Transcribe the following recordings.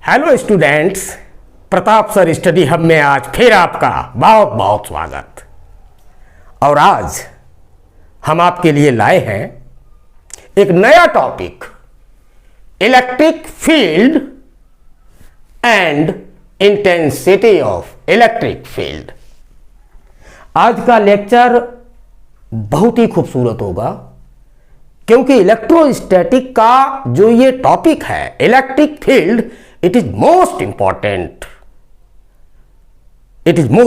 Hello students, Pratap sir study hub में आज फिर आपका बहुत बहुत स्वागत। और आज हम आपके लिए लाए हैं एक नया topic, electric field and intensity of electric field. आज का लेक्चर बहुत ही खूबसूरत होगा क्योंकि इलेक्ट्रोस्टैटिक का जो ये टॉपिक है electric field, it is most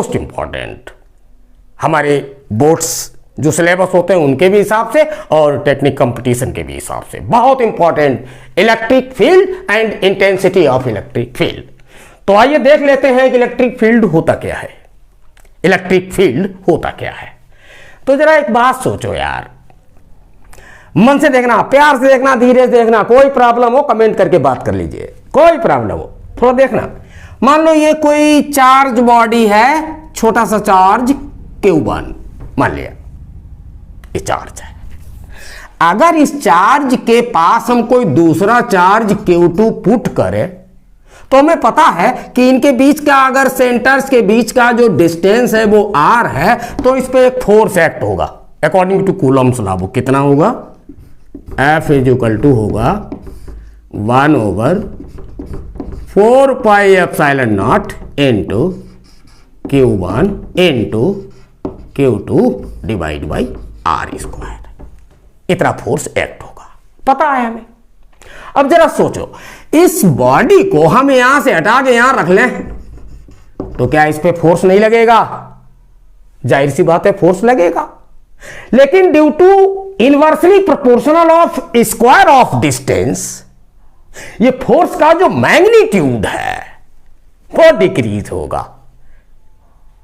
important हमारे बोर्ड्स जो सिलेबस होते हैं उनके भी हिसाब से और टेक्निक कंपटीशन के भी हिसाब से बहुत important, electric field and intensity of electric field. तो आइए देख लेते हैं कि इलेक्ट्रिक फील्ड होता क्या है, इलेक्ट्रिक फील्ड होता क्या है। तो जरा एक बात सोचो यार, मन से देखना, प्यार से देखना, धीरे से देखना, कोई प्रॉब्लम हो कमेंट करके बात कर लीजिए, कोई प्रॉब्लम हो थोड़ा देखना। मान लो ये कोई चार्ज बॉडी है, छोटा सा चार्ज Q1 मान लिया, ये चार्ज है। अगर इस चार्ज के पास हम कोई दूसरा चार्ज Q2 पुट करें तो हमें पता है कि इनके बीच का, अगर सेंटर्स के बीच का जो डिस्टेंस है वो R है, तो इस पे एक फोर्स एक्ट होगा अकॉर्डिंग टू कूलम्स लॉ। कितना होगा? F इज इक्वल टू होगा 1/4πε0 into Q1 into Q2 divide by R square. इतना फोर्स एक्ट होगा, पता है हमें। अब जरा सोचो, इस बॉडी को हम यहां से हटा के यहां रख लें तो क्या इस पे फोर्स नहीं लगेगा? जाहिर सी बात है फोर्स लगेगा, लेकिन due to inversely proportional of square of distance, ये फोर्स का जो मैग्नीट्यूड है वो डिक्रीज होगा।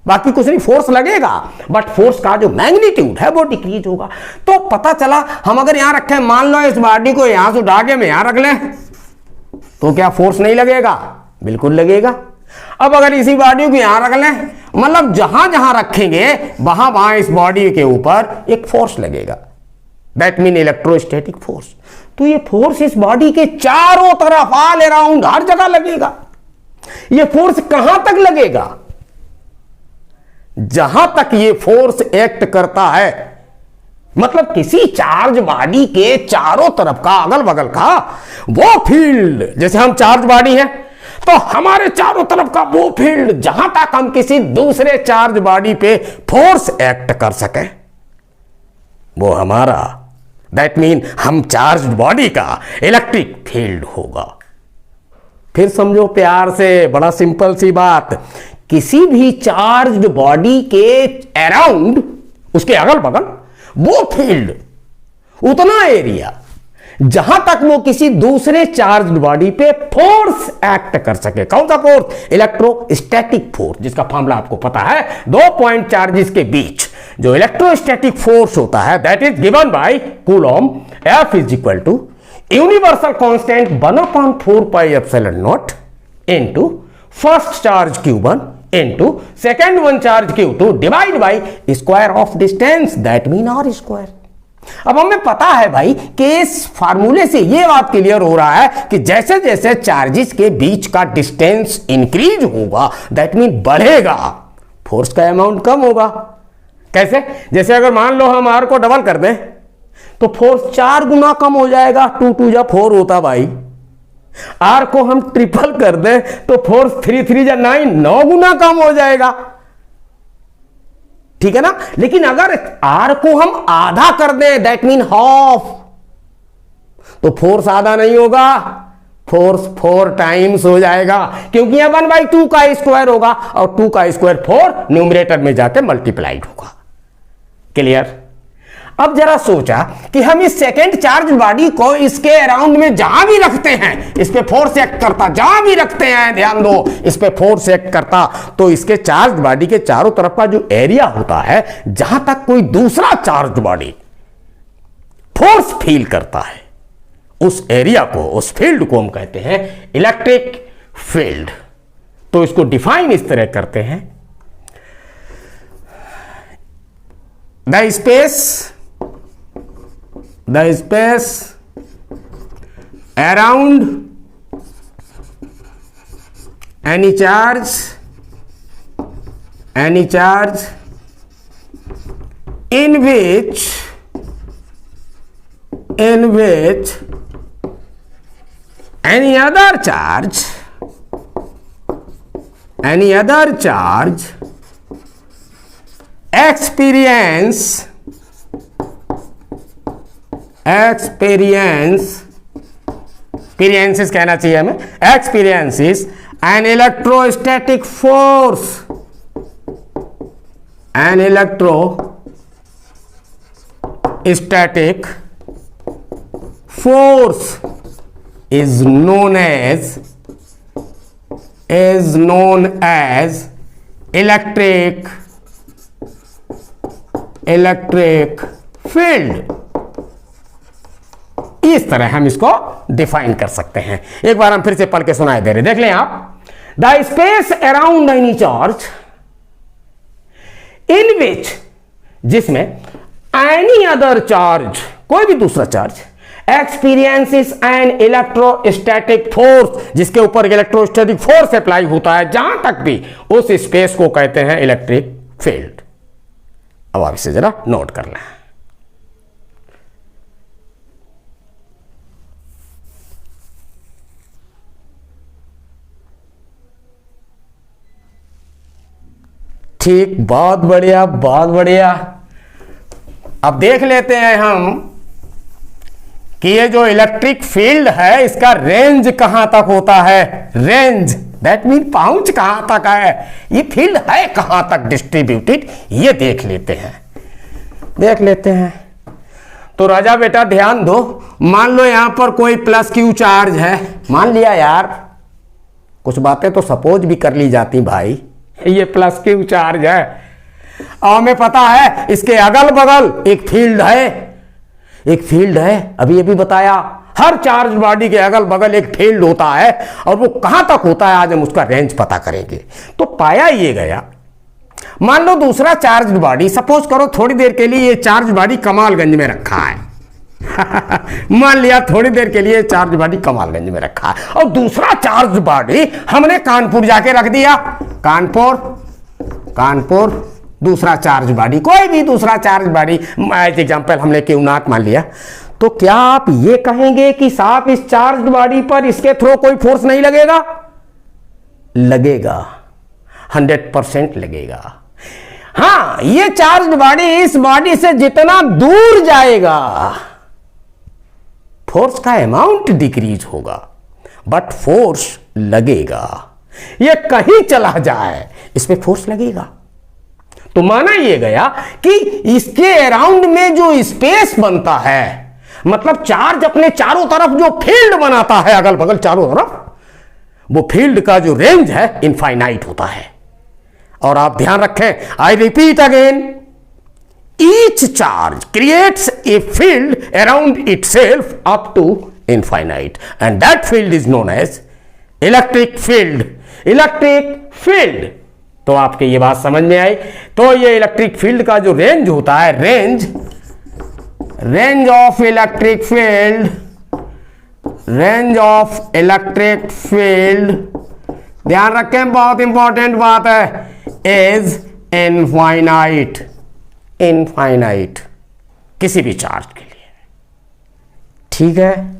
बाकी कुछ नहीं, फोर्स लगेगा बट फोर्स का जो मैग्नीट्यूड है वो डिक्रीज होगा। तो पता चला हम अगर यहां रखें, मान लो इस बॉडी को यहां से उठा के मैं यहां रख लें तो क्या फोर्स नहीं लगेगा? बिल्कुल लगेगा। अब अगर इसी बॉडी को यहां रख लें, मतलब जहां जहां रखेंगे वहां वहां इस बॉडी के ऊपर एक फोर्स लगेगा, दैट मीन इलेक्ट्रोस्टैटिक फोर्स। तो ये फोर्स इस बॉडी के चारों तरफ, ऑल अराउंड, हर जगह लगेगा। ये फोर्स कहां तक लगेगा? जहां तक ये फोर्स एक्ट करता है, मतलब किसी चार्ज बॉडी के चारों तरफ का, अगल बगल का वो फील्ड, जैसे हम चार्ज बॉडी है तो हमारे चारों तरफ का वो फील्ड, जहां तक हम किसी दूसरे चार्ज बॉडी पे फोर्स एक्ट कर सके वो हमारा, दैट मीन हम चार्ज बॉडी का इलेक्ट्रिक फील्ड होगा। फिर समझो प्यार से, बड़ा सिंपल सी बात, किसी भी चार्ज बॉडी के अराउंड, उसके अगल बगल वो फील्ड, उतना एरिया जहां तक वो किसी दूसरे चार्ज बॉडी पे फोर्स एक्ट कर सके। कौन सा फोर्स? इलेक्ट्रोस्टैटिक फोर्स, जिसका फॉर्मूला आपको पता है, दो पॉइंट चार्जेस के बीच जो इलेक्ट्रोस्टैटिक फोर्स होता है that is given by Coulomb. F is equal to universal constant 1/4πε0 into first charge Q1 into second one charge Q2 divide by square of distance, that mean R square. अब हमें पता है भाई कि इस फार्मूले से यह बात क्लियर हो रहा है कि जैसे जैसे चार्जेस के बीच का डिस्टेंस इंक्रीज होगा, दैट मीन बढ़ेगा, फोर्स का अमाउंट कम होगा। कैसे? जैसे अगर मान लो हम R को डबल कर दें तो फोर्स 4 गुना कम हो जाएगा, 2 2 जा 4 होता भाई। R को हम ट्रिपल कर दें तो फोर्स 3 3 जा 9, 9 गुना कम हो जाएगा, ठीक है ना। लेकिन अगर R को हम आधा कर दें, दैट मीन हाफ, तो फोर्स आधा नहीं होगा, फोर्स 4 टाइम्स हो जाएगा, क्योंकि यह 1/2 का स्क्वायर होगा और 2 का स्क्वायर 4 न्यूमरेटर में जाके मल्टीप्लाइड होगा। क्लियर? अब जरा सोचा कि हम इस सेकेंड चार्ज बॉडी को इसके अराउंड में जहां भी रखते हैं, इस पे फोर्स एक्ट करता, जहां भी रखते हैं, ध्यान दो, इस पे फोर्स एक्ट करता, तो इसके चार्ज बॉडी के चारों तरफ का जो एरिया होता है, जहां तक कोई दूसरा चार्ज बॉडी फोर्स फील करता है, उस एरिया को, उस फील्ड को हम कहते हैं इलेक्ट्रिक फील्ड। तो इसको डिफाइन इस तरह करते हैं, the space around any charge in which any other charge experiences कहना चाहिए हमें, experiences an electrostatic force, an electrostatic force is known as electric field। इस तरह हम इसको डिफाइन कर सकते हैं। एक बार हम फिर से पढ़ के सुनाई दे रहे, देख लें आप। The space around any charge in which, जिसमें एनी अदर चार्ज, कोई भी दूसरा charge, experiences an electrostatic force, जिसके ऊपर इलेक्ट्रोस्टैटिक फोर्स अप्लाई होता है, जहां तक भी, उस स्पेस को कहते हैं इलेक्ट्रिक फील्ड। अब आप इसे जरा नोट कर लें। ठीक, बहुत बढ़िया, बहुत बढ़िया। अब देख लेते हैं हम कि ये जो इलेक्ट्रिक फील्ड है इसका रेंज कहां तक होता है। रेंज दैट मीन पहुंच कहां तक है, ये फील्ड है कहां तक डिस्ट्रीब्यूटेड, ये देख लेते हैं। तो राजा बेटा ध्यान दो, मान लो यहां पर कोई प्लस क्यू चार्ज है, मान लिया यार, कुछ बातें तो सपोज भी कर ली जाती भाई, ये प्लस क्यू चार्ज है और हमें पता है इसके अगल बगल एक फील्ड है, अभी बताया, हर चार्ज बॉडी के अगल बगल एक फील्ड होता है और वो कहां तक होता है, आज हम उसका रेंज पता करेंगे। तो पाया ये गया, मान लो दूसरा चार्ज बॉडी, सपोज करो थोड़ी देर के लिए ये चार्ज बॉडी कमालगंज में रखा है मान लिया थोड़ी देर के लिए चार्ज बॉडी कमालगंज में रखा है और दूसरा चार्ज बॉडी हमने कानपुर जाके रख दिया। कानपुर दूसरा चार्ज बॉडी, कोई भी दूसरा चार्ज बॉडी, एज एग्जांपल हमने क्यू नॉट मान लिया। तो क्या आप ये कहेंगे कि साहब इस चार्ज बॉडी पर इसके थ्रू कोई फोर्स नहीं लगेगा? लगेगा, 100% लगेगा। हाँ, ये चार्ज बॉडी इस बॉडी से जितना दूर जाएगा फोर्स का अमाउंट डिक्रीज होगा, बट फोर्स लगेगा। ये कहीं चला जाए इस पे फोर्स लगेगा। तो माना ये गया कि इसके अराउंड में जो स्पेस बनता है, मतलब चार्ज अपने चारों तरफ जो फील्ड बनाता है अगल बगल चारों तरफ, वो फील्ड का जो रेंज है इनफाइनाइट होता है। और आप ध्यान रखें, I repeat again, each charge creates a field around itself up to infinite and that field is known as electric field. तो आपके ये बात समझ में आई। तो ये इलेक्ट्रिक फील्ड का जो रेंज होता है, रेंज ऑफ इलेक्ट्रिक फील्ड, ध्यान रखें, बहुत इंपॉर्टेंट बात है, इज इनफाइनाइट किसी भी चार्ज के लिए। ठीक है,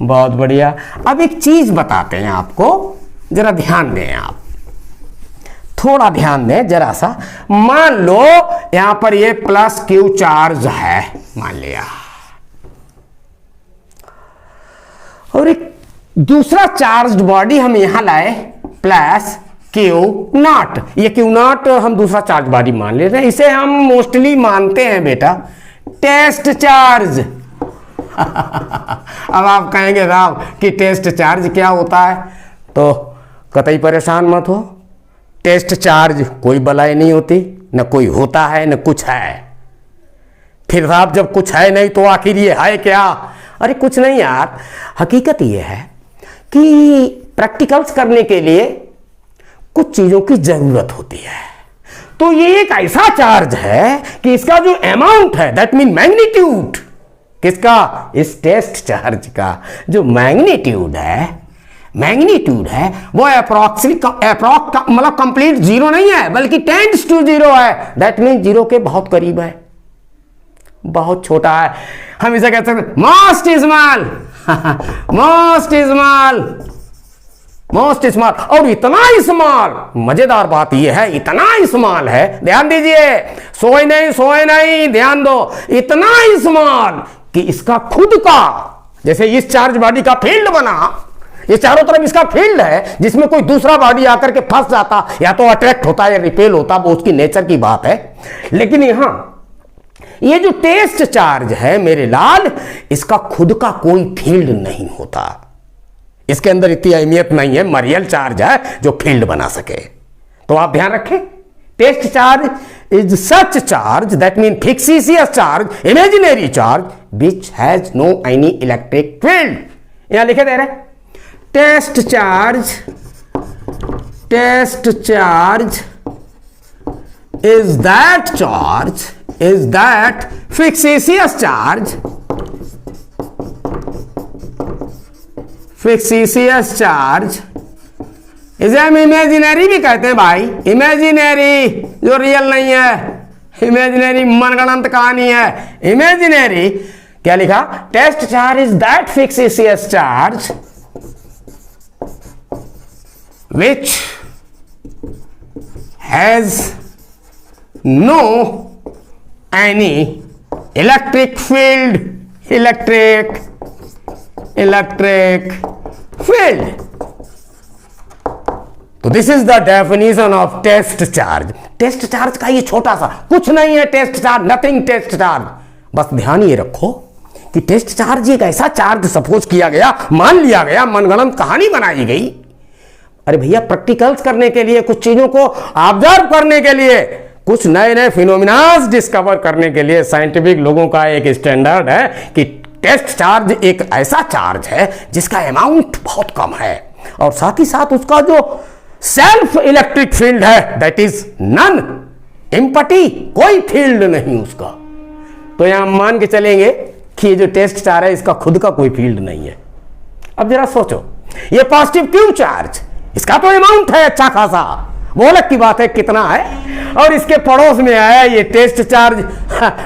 बहुत बढ़िया। अब एक चीज बताते हैं आपको, जरा ध्यान दें, आप थोड़ा ध्यान दें जरा सा। मान लो यहां पर ये प्लस क्यू चार्ज है, मान लिया, और एक दूसरा चार्ज बॉडी हम यहां लाए प्लस क्यू नॉट। ये क्यू नॉट हम दूसरा चार्ज बॉडी मान लेते हैं, इसे हम मोस्टली मानते हैं बेटा टेस्ट चार्ज अब आप कहेंगे साहब कि टेस्ट चार्ज क्या होता है, तो कतई परेशान मत हो, टेस्ट चार्ज कोई बलाई नहीं होती, न कोई होता है न कुछ है। फिर साहब जब कुछ है नहीं तो आखिर ये है क्या? अरे कुछ नहीं यार, हकीकत ये है कि प्रैक्टिकल्स करने के लिए कुछ चीजों की जरूरत होती है। तो ये एक ऐसा चार्ज है कि इसका जो अमाउंट है, दैट मीन मैग्नीट्यूड, किसका? इस टेस्ट चार्ज का जो मैग्नीट्यूड है मैग्नीट्यूड है वो मतलब कंप्लीट जीरो नहीं है, बल्कि टेंड्स टू जीरो है। दैट मीन जीरो के बहुत करीब है, बहुत छोटा है। हम इसे कहते हैं most small, most small, most small. और इतना स्मॉल, मजेदार बात यह है इतना स्मॉल है, ध्यान दीजिए, सोए नहीं, ध्यान दो, इतना स्मॉल कि इसका खुद का, जैसे इस चार्ज बॉडी का फील्ड बना, ये चारों तरफ इसका फील्ड है, जिसमें कोई दूसरा बॉडी आकर के फंस जाता, या तो अट्रैक्ट होता या रिपेल होता, वो उसकी नेचर की बात है। लेकिन यहां ये जो टेस्ट चार्ज है मेरे लाल, इसका खुद का कोई फील्ड नहीं होता, इसके अंदर इतनी अहमियत नहीं है, मरियल चार्ज है जो फील्ड बना सके। तो आप ध्यान रखें, test charge is such charge, that mean fictitious charge, imaginary charge which has no any electric field. यहां लिखे दे रहे test charge is that fictitious charge इसे हम इमेजिनरी भी कहते हैं भाई, इमेजिनरी जो रियल नहीं है, इमेजिनरी मनगढ़ंत कहानी है, इमेजिनरी। क्या लिखा? Test charge is that fictitious charge which has no any electric field, electric field. तो this is the definition of test charge. Test charge का ये छोटा सा कुछ नहीं है, test charge nothing, test charge. बस ध्यान ये रखो कि टेस्ट चार्ज एक ऐसा चार्ज सपोज किया गया, मान लिया गया, मनगढ़ंत कहानी बनाई गई। अरे भैया प्रैक्टिकल्स करने के लिए, कुछ चीजों को ऑब्जर्व करने के लिए, कुछ नए नए फिनोमिनास डिस्कवर करने के लिए साइंटिफिक लोगों का एक स्टैंडर्ड है कि टेस्ट चार्ज एक ऐसा चार्ज है जिसका अमाउंट बहुत कम है, और साथ ही साथ उसका जो सेल्फ इलेक्ट्रिक फील्ड है दैट इज नन, एम्पटी, कोई फील्ड नहीं उसका। तो यहां मान के चलेंगे कि ये जो टेस्ट चार्ज है इसका खुद का कोई फील्ड नहीं है। अब जरा सोचो, ये पॉजिटिव क्यू चार्ज, इसका तो अमाउंट है अच्छा खासा, वो अलग की बात है कितना है, और इसके पड़ोस में आया ये टेस्ट चार्ज,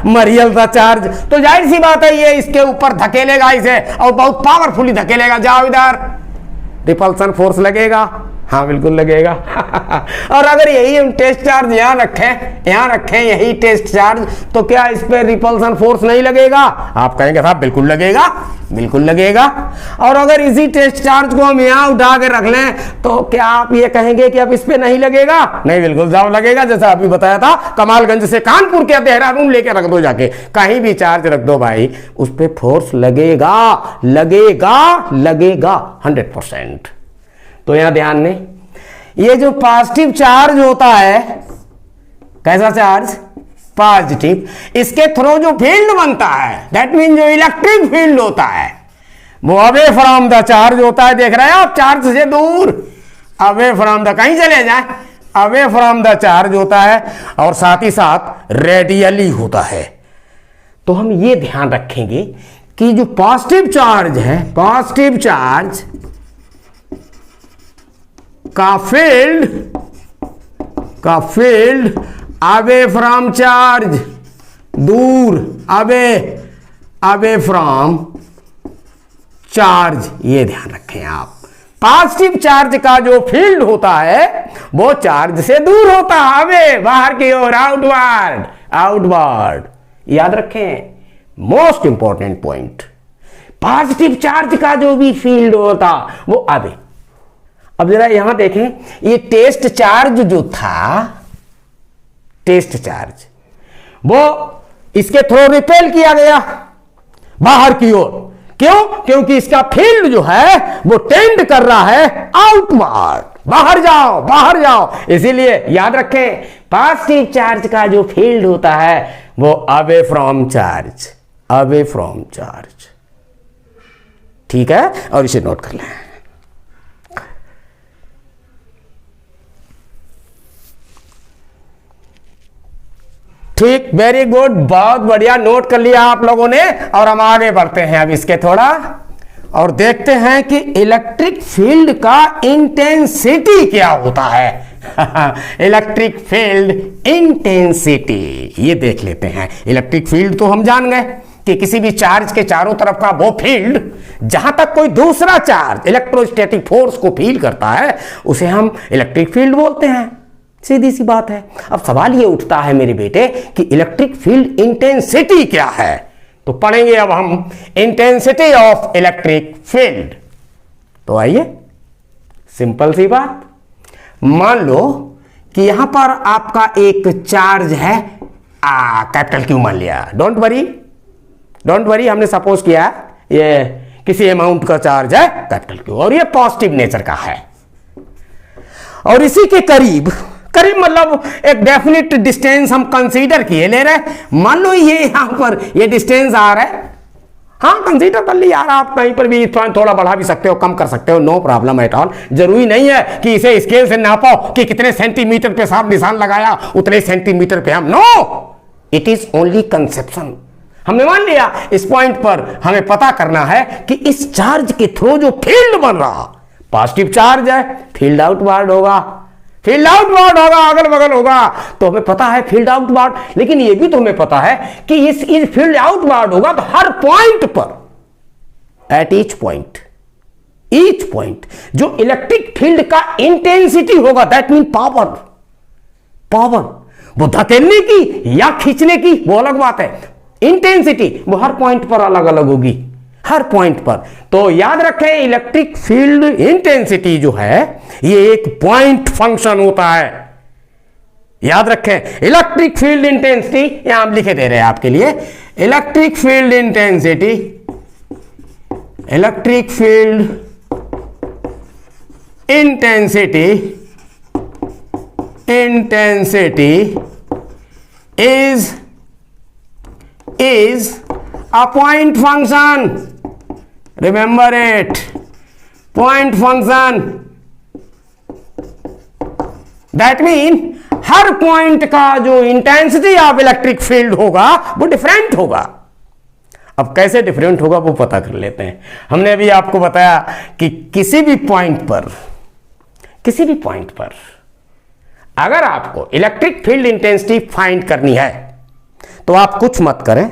मरियल दा चार्ज, तो जाहिर सी बात है ये इसके ऊपर धकेलेगा इसे, और बहुत पावरफुली धकेलेगा। जाओ इधर, रिपल्सन फोर्स लगेगा, हाँ बिल्कुल लगेगा। और अगर यही हम टेस्ट चार्ज यहाँ रखें यही टेस्ट चार्ज, तो क्या इस पर रिपल्सन फोर्स नहीं लगेगा? आप कहेंगे साहब बिल्कुल लगेगा, बिल्कुल लगेगा। और अगर इसी टेस्ट चार्ज को हम यहाँ उठा के रख लें, तो क्या आप ये कहेंगे कि अब इस पे नहीं लगेगा? नहीं, बिल्कुल जाओ लगेगा। जैसा अभी बताया था, कमालगंज से कानपुर के देहरादून लेके रख दो, जाके कहीं भी चार्ज रख दो भाई, उस पर फोर्स लगेगा, लगेगा, लगेगा 100%। तो यहां ध्यान दें, ये जो पॉजिटिव चार्ज होता है, कैसा चार्ज? पॉजिटिव, इसके थ्रू जो फील्ड बनता है दैट मीन जो इलेक्ट्रिक फील्ड होता है वो अवे फ्रॉम द चार्ज होता है। देख रहे हैं आप, चार्ज से दूर, अवे फ्रॉम द, कहीं चले जाए, अवे फ्रॉम द चार्ज होता है, और साथ ही साथ रेडियली होता है। तो हम ये ध्यान रखेंगे कि जो पॉजिटिव चार्ज है, पॉजिटिव चार्ज का फील्ड अवे फ्रॉम चार्ज, दूर, अवे फ्रॉम चार्ज, ये ध्यान रखें आप। पॉजिटिव चार्ज का जो फील्ड होता है वो चार्ज से दूर होता है, अवे, बाहर की ओर, आउटवर्ड। याद रखें, most important point, positive charge का जो भी फील्ड होता वो अवे। अब जरा यहां देखें, ये टेस्ट चार्ज जो था, टेस्ट चार्ज, वो इसके थ्रू रिपेल किया गया बाहर की ओर। क्यों? क्योंकि इसका फील्ड जो है वो टेंड कर रहा है आउटवर्ड, बाहर जाओ, बाहर जाओ। इसीलिए याद रखें, पॉजिटिव चार्ज का जो फील्ड होता है वो away from charge, away from charge. ठीक है, और इसे नोट कर लें। ठीक, वेरी गुड, बहुत बढ़िया, नोट कर लिया आप लोगों ने। और हम आगे बढ़ते हैं अब इसके थोड़ा और देखते हैं कि इलेक्ट्रिक फील्ड का इंटेंसिटी क्या होता है। इलेक्ट्रिक फील्ड इंटेंसिटी ये देख लेते हैं। इलेक्ट्रिक फील्ड तो हम जान गए कि किसी भी चार्ज के चारों तरफ का वो फील्ड जहां तक कोई दूसरा चार्ज इलेक्ट्रोस्टैटिक फोर्स को फील करता है उसे हम इलेक्ट्रिक फील्ड बोलते हैं। सीधी सी बात है। अब सवाल ये उठता है मेरे बेटे कि इलेक्ट्रिक फील्ड इंटेंसिटी क्या है। तो पढ़ेंगे अब हम इंटेंसिटी ऑफ इलेक्ट्रिक फील्ड। तो आइए, सिंपल सी बात, मान लो कि यहां पर आपका एक चार्ज है कैपिटल क्यू मान लिया। डोंट वरी, हमने सपोज किया ये किसी अमाउंट का चार्ज है कैपिटल क्यू और ये पॉजिटिव नेचर का है और इसी के करीब मतलब एक डेफिनेट डिस्टेंस हम कंसीडर किए ले रहे। मान लो ये यहां पर ये डिस्टेंस आ रहा है, हाँ कंसीडर कर लिया यार, आप कहीं पर भी थोड़ा बढ़ा भी सकते हो, कम कर सकते हो, नो प्रॉब्लम एट ऑल। जरूरी नहीं है कि इसे स्केल से नापो कि कितने सेंटीमीटर पे साफ निशान लगाया उतने सेंटीमीटर पे हम, no, it is only conception. हमने मान लिया इस पॉइंट पर हमें पता करना है कि इस चार्ज के थ्रू जो फील्ड बन रहा, पॉजिटिव चार्ज है, फील्ड आउटवर्ड होगा, अगल बगल होगा, तो हमें पता है फील्ड आउटवर्ड। लेकिन यह भी तो हमें पता है कि इस फील्ड आउटवर्ड होगा तो हर पॉइंट पर, एट ईच पॉइंट जो इलेक्ट्रिक फील्ड का इंटेंसिटी होगा, दैट मीन पावर, वो धकेलने की या खींचने की वो अलग बात है, इंटेंसिटी वो हर पॉइंट पर अलग अलग होगी, हर पॉइंट पर। तो याद रखें इलेक्ट्रिक फील्ड इंटेंसिटी जो है ये एक पॉइंट फंक्शन होता है। याद रखें इलेक्ट्रिक फील्ड इंटेंसिटी, यहां हम लिखे दे रहे हैं आपके लिए, electric field intensity is a point function. Remember it, point function. That mean her point का जो इंटेंसिटी ऑफ इलेक्ट्रिक फील्ड होगा वो डिफरेंट होगा। अब कैसे डिफरेंट होगा वो पता कर लेते हैं। हमने अभी आपको बताया कि किसी भी पॉइंट पर अगर आपको इलेक्ट्रिक फील्ड इंटेंसिटी फाइंड करनी है तो आप कुछ मत करें,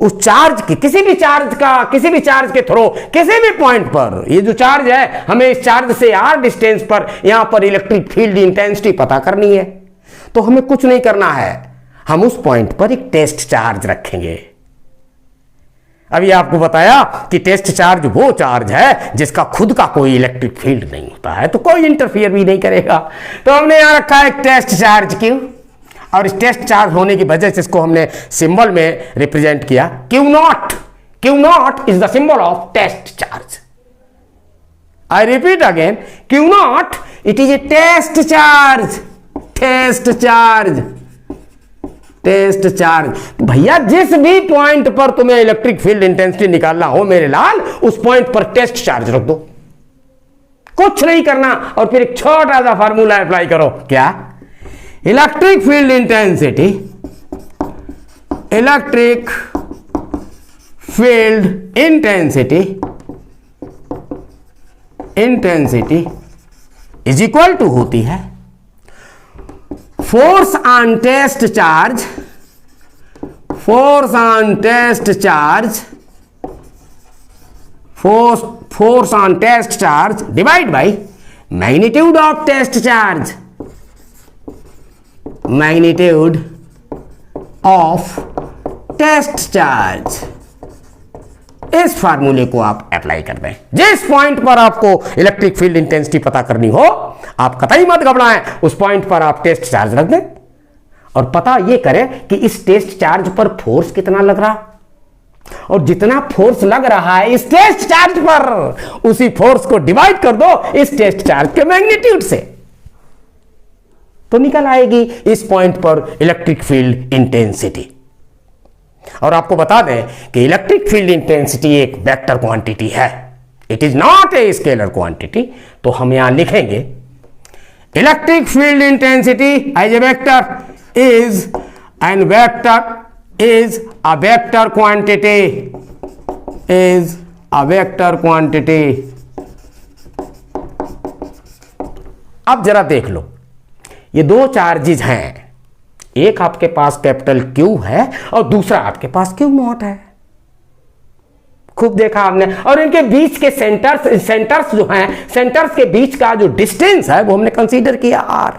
उस चार्ज की किसी भी चार्ज के थ्रू किसी भी पॉइंट पर, ये जो चार्ज है हमें इस चार्ज से आर डिस्टेंस पर यहां पर इलेक्ट्रिक फील्ड इंटेंसिटी पता करनी है। तो हमें कुछ नहीं करना है, हम उस पॉइंट पर एक टेस्ट चार्ज रखेंगे। अभी आपको बताया कि टेस्ट चार्ज वो चार्ज है जिसका खुद का कोई इलेक्ट्रिक फील्ड नहीं होता है, तो कोई इंटरफियर भी नहीं करेगा। तो हमने यहां रखा है एक टेस्ट चार्ज क्यू, और इस टेस्ट चार्ज होने की वजह से इसको हमने सिंबल में रिप्रेजेंट किया Q0 is the symbol of test charge. I repeat again, Q0 it is a test charge. भैया जिस भी पॉइंट पर तुम्हें इलेक्ट्रिक फील्ड इंटेंसिटी निकालना हो मेरे लाल, उस पॉइंट पर टेस्ट चार्ज रख दो, कुछ नहीं करना, और फिर एक छोटा सा फार्मूला अप्लाई करो। क्या? Electric field intensity is equal to होती है force on test charge divide by magnitude of test charge, magnitude of test charge. इस फार्मूले को आप अप्लाई कर दें। जिस पॉइंट पर आपको इलेक्ट्रिक फील्ड इंटेंसिटी पता करनी हो, आप कतई मत घबराएं, उस पॉइंट पर आप टेस्ट चार्ज रख दें और पता यह करें कि इस टेस्ट चार्ज पर फोर्स कितना लग रहा, और जितना फोर्स लग रहा है इस टेस्ट चार्ज पर, उसी फोर्स को डिवाइड कर दो इस टेस्ट चार्ज के मैग्नीट्यूड से, तो निकल आएगी इस पॉइंट पर इलेक्ट्रिक फील्ड इंटेंसिटी। और आपको बता दें कि इलेक्ट्रिक फील्ड इंटेंसिटी एक वेक्टर क्वांटिटी है, it is not a scalar quantity. तो हम यहां लिखेंगे electric field intensity as a vector is a vector quantity, a vector quantity. अब जरा देख लो, ये दो चार्जेस हैं, एक आपके पास कैपिटल Q है और दूसरा आपके पास Q नॉट है। खूब देखा आपने। और इनके बीच के सेंटर्स जो हैं, सेंटर्स के बीच का जो डिस्टेंस है वो हमने कंसीडर किया R।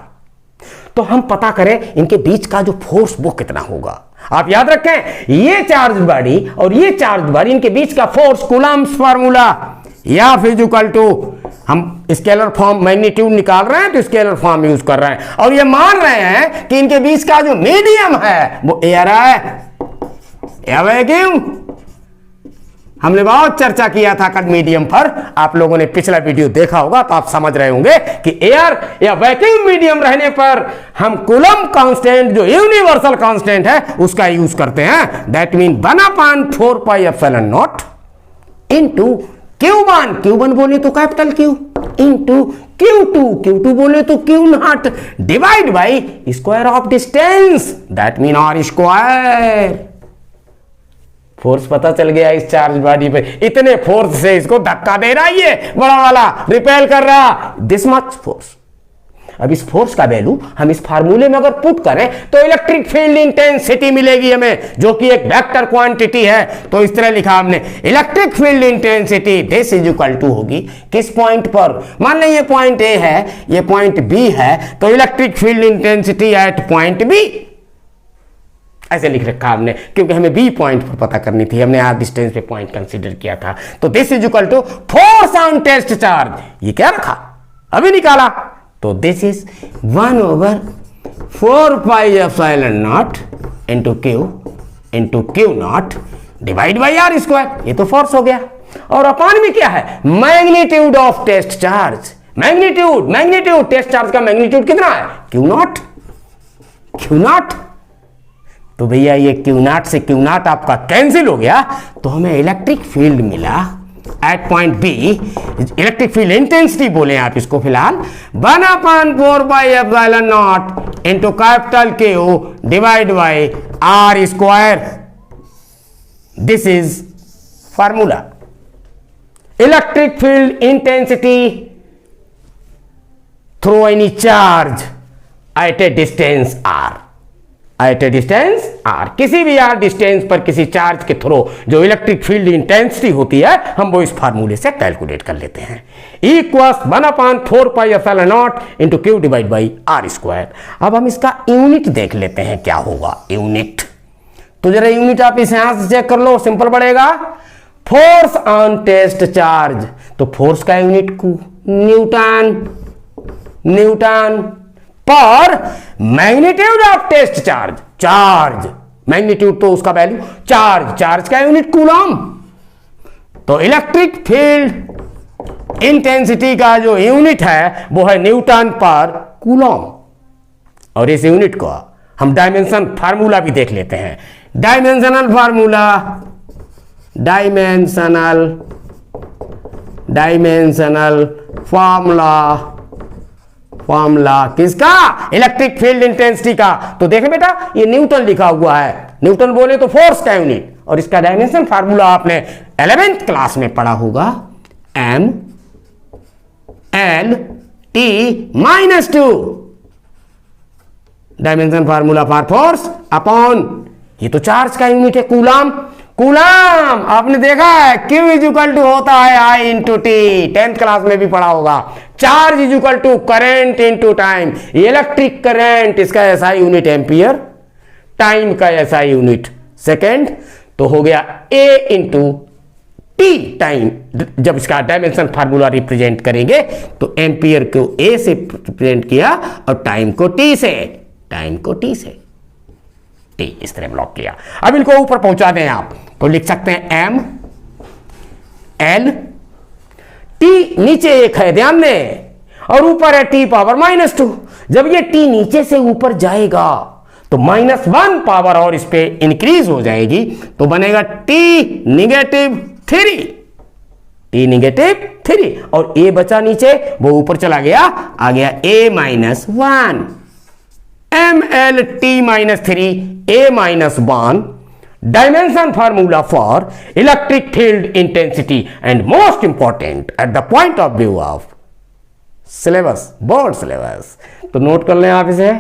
तो हम पता करें इनके बीच का जो फोर्स वो कितना होगा। आप याद रखें, ये चार्ज बॉडी और ये चार्ज बॉडी, इनके बीच का फोर्स कूलम्ब्स फार्मूला या फिर इक्वल टू, हम स्केलर फॉर्म मैग्नीट्यूड निकाल रहे हैं तो स्केलर फॉर्म यूज कर रहे हैं और ये मान रहे हैं कि इनके बीच का जो मीडियम है वो एयर है। क्यों? हमने बहुत चर्चा किया था कल मीडियम पर, आप लोगों ने पिछला वीडियो देखा होगा तो आप समझ रहे होंगे कि एयर या वैक्यूम मीडियम रहने पर हम कूलम्ब कांस्टेंट जो यूनिवर्सल कांस्टेंट है उसका यूज करते हैं। That mean 1/4 pi epsilon not into Q1 बोले तो कैपिटल Q इंटू Q2 बोले तो Q naught divide by square of distance, that mean R square. Force पता चल गया इस चार्ज बॉडी पे, इतने फोर्स से इसको धक्का दे रहा है, ये बड़ा वाला रिपेल कर रहा, दिस मच फोर्स। अब इस फोर्स का वैल्यू हम इस फार्मूले में अगर पुट करें तो इलेक्ट्रिक फील्ड इंटेंसिटी मिलेगी हमें, जो कि एक वेक्टर क्वांटिटी है। तो इस तरह लिखा हमने, electric field intensity this is equal to होगी किस पॉइंट पर, मान लें ये पॉइंट ए है, ये पॉइंट बी है, तो electric field intensity at point b, ऐसे लिख रखा हमने क्योंकि हमें बी पॉइंट पर पता करनी थी, हमने आर डिस्टेंस पे पॉइंट कंसीडर किया था। तो this is equal to force on test charge, ये क्या रखा अभी निकाला, तो this is 1/4 pi epsilon naught into Q naught divide by R square, ये तो फोर्स हो गया। और अपान में क्या है, magnitude of test charge, magnitude test charge का मैग्नीट्यूड कितना है, Q नॉट। तो भैया ये Q नॉट से Q नॉट आपका कैंसिल हो गया, तो हमें इलेक्ट्रिक फील्ड मिला at point b, electric field intensity बोले आप इसको फिलहाल, 1/4 pi epsilon naught into capital Q divide by R square. This is formula, electric field intensity through any charge at a distance R, किसी भी R distance पर किसी charge के through जो इलेक्ट्रिक फील्ड इंटेंसिटी होती है हम वो इस फार्मूले से कैलकुलेट कर लेते हैं, equals 1/4 pi epsilon naught into Q divide by R square. अब हम इसका यूनिट देख लेते हैं क्या होगा यूनिट, तो जरा यूनिट आप इस यहां से चेक कर लो, सिंपल पड़ेगा, फोर्स ऑन टेस्ट चार्ज, तो फोर्स का यूनिट न्यूटन पर magnitude of test charge magnitude तो उसका वैल्यू, चार्ज का यूनिट कूलम, तो इलेक्ट्रिक फील्ड इंटेंसिटी का जो यूनिट है वो है न्यूटन पर कूलम। और इस यूनिट को हम डायमेंशन फार्मूला भी देख लेते हैं, डायमेंशनल फॉर्मूला किसका, इलेक्ट्रिक फील्ड इंटेंसिटी का। तो देखें बेटा ये न्यूटन लिखा हुआ है, न्यूटन बोले तो फोर्स का यूनिट, और इसका डायमेंशन फार्मूला आपने 11th क्लास में पढ़ा होगा, M/L/T-2, dimension formula for force upon, ये तो चार्ज का यूनिट है कूलम आपने देखा है, Q इज इक्वल टू होता है I into T, 10th class में भी पढ़ा होगा। Charge is equal to current into time, electric current इसका SI यूनिट एम्पियर, टाइम का SI यूनिट सेकेंड, तो हो गया A इंटू T टाइम। जब इसका डायमेंशन फार्मूला रिप्रेजेंट करेंगे तो एम्पियर को A से रिप्रेजेंट किया और टाइम को T से T इस तरह ब्लॉक किया। अब इनको ऊपर पहुंचा दें आप तो लिख सकते हैं M/L/T, नीचे एक है ध्यान दें, और ऊपर है T पावर -2। जब ये T नीचे से ऊपर जाएगा तो -1 पावर और इस पे इंक्रीज हो जाएगी, तो बनेगा T-3, और A बचा नीचे, वो ऊपर चला गया, आ गया A-1, ML T-3 A-1 dimension formula for electric field intensity and most important at the point of view of syllabus, board syllabus. तो नोट कर लें आप इसे.